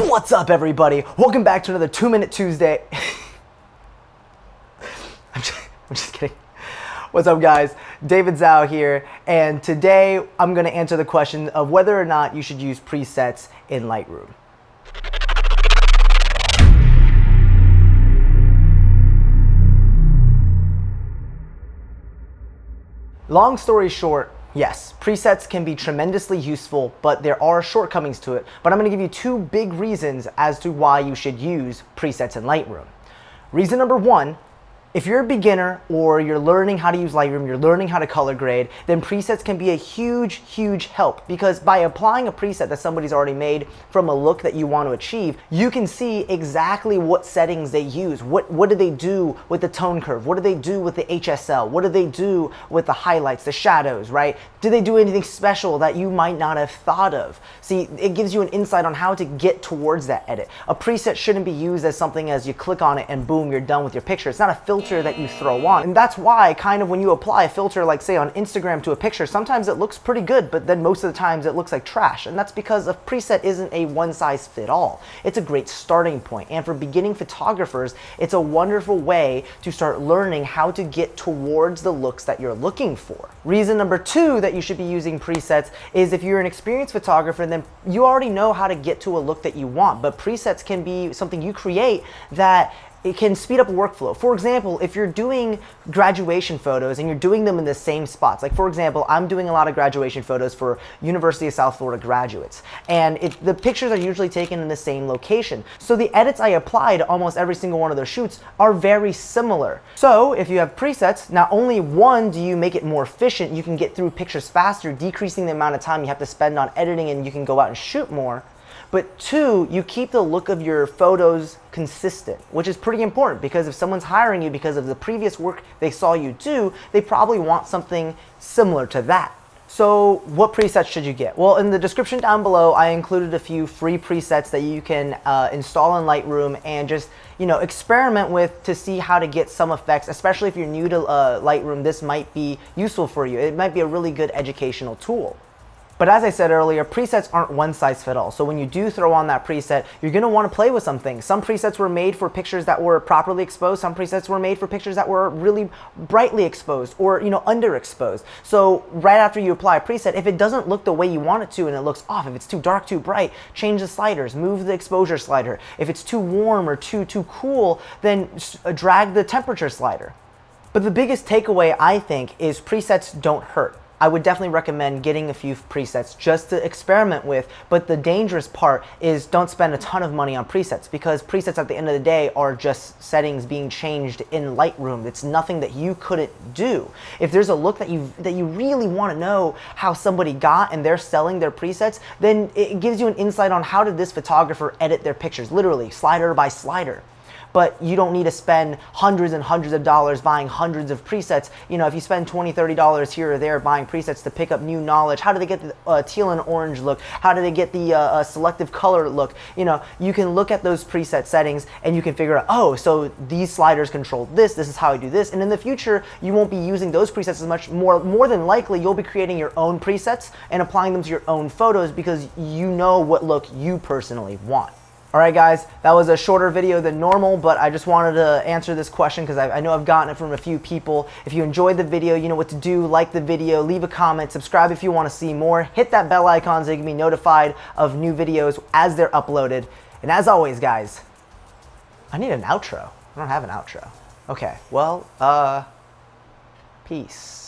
What's up, everybody? Welcome back to another 2-Minute Tuesday. I'm just kidding. What's up, guys? David Zhao here, and today I'm going to answer the question of whether or not you should use presets in Lightroom. Long story short, yes, presets can be tremendously useful, but there are shortcomings to it. But I'm going to give you two big reasons as to why you should use presets in Lightroom. Reason number one, if you're a beginner or you're learning how to use Lightroom, you're learning how to color grade, then presets can be a huge help, because by applying a preset that somebody's already made from a look that you want to achieve, you can see exactly what settings they use. What do they do with the tone curve? What do they do with the HSL? What do they do with the highlights, the shadows, right? Do they do anything special that you might not have thought of? See, it gives you an insight on how to get towards that edit. A preset shouldn't be used as something as you click on it and boom, you're done with your picture. It's not a filter that you throw on. And that's why kind of when you apply a filter, like say on Instagram to a picture, sometimes it looks pretty good, but then most of the times it looks like trash. And that's because a preset isn't a one-size-fits-all. It's a great starting point. And for beginning photographers, it's a wonderful way to start learning how to get towards the looks that you're looking for. Reason number two that you should be using presets is if you're an experienced photographer, then you already know how to get to a look that you want, but presets can be something you create that it can speed up a workflow. For example, if you're doing graduation photos and you're doing them in the same spots, like for example, I'm doing a lot of graduation photos for University of South Florida graduates, and the pictures are usually taken in the same location. So the edits I apply to almost every single one of those shoots are very similar. So if you have presets, not only one, do you make it more efficient, you can get through pictures faster, decreasing the amount of time you have to spend on editing, and you can go out and shoot more. But two, you keep the look of your photos consistent, which is pretty important, because if someone's hiring you because of the previous work they saw you do, they probably want something similar to that. So what presets should you get? Well, in the description down below, I included a few free presets that you can install in Lightroom and just, experiment with to see how to get some effects. Especially if you're new to Lightroom, this might be useful for you. It might be a really good educational tool. But as I said earlier, presets aren't one size fits all. So when you do throw on that preset, you're going to want to play with some things. Some presets were made for pictures that were properly exposed. Some presets were made for pictures that were really brightly exposed or, underexposed. So right after you apply a preset, if it doesn't look the way you want it to and it looks off, if it's too dark, too bright, change the sliders, move the exposure slider. If it's too warm or too cool, then drag the temperature slider. But the biggest takeaway, I think, is presets don't hurt. I would definitely recommend getting a few presets just to experiment with, but the dangerous part is don't spend a ton of money on presets, because presets at the end of the day are just settings being changed in Lightroom. It's nothing that you couldn't do. If there's a look that you really want to know how somebody got and they're selling their presets, then it gives you an insight on how did this photographer edit their pictures, literally slider by slider. But you don't need to spend hundreds and hundreds of dollars buying hundreds of presets. If you spend $20, $30 here or there buying presets to pick up new knowledge, how do they get the teal and orange look? How do they get the selective color look? You can look at those preset settings and you can figure out, oh, so these sliders control this, this is how I do this. And in the future, you won't be using those presets as much. More than likely, you'll be creating your own presets and applying them to your own photos, because you know what look you personally want. Alright guys, that was a shorter video than normal, but I just wanted to answer this question because I know I've gotten it from a few people. If you enjoyed the video, you know what to do. Like the video, leave a comment, subscribe if you want to see more, hit that bell icon so you can be notified of new videos as they're uploaded. And as always, guys, I need an outro. I don't have an outro. Okay, well, peace.